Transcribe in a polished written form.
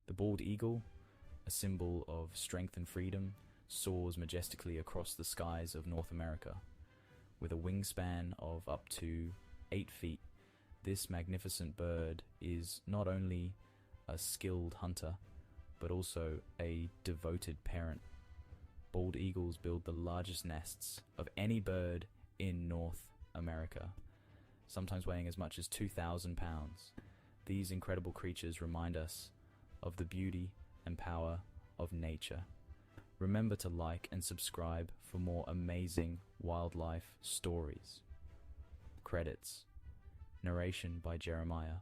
The bald eagle, a symbol of strength and freedom, soars majestically across the skies of North America. With a wingspan of up to 8 feet, this magnificent bird is not only a skilled hunter, but also a devoted parent. Bald eagles build the largest nests of any bird in North America, sometimes weighing as much as 2,000 pounds. These incredible creatures remind us of the beauty and power of nature. Remember to like and subscribe for more amazing wildlife stories. Credits. Narration by Jeremiah.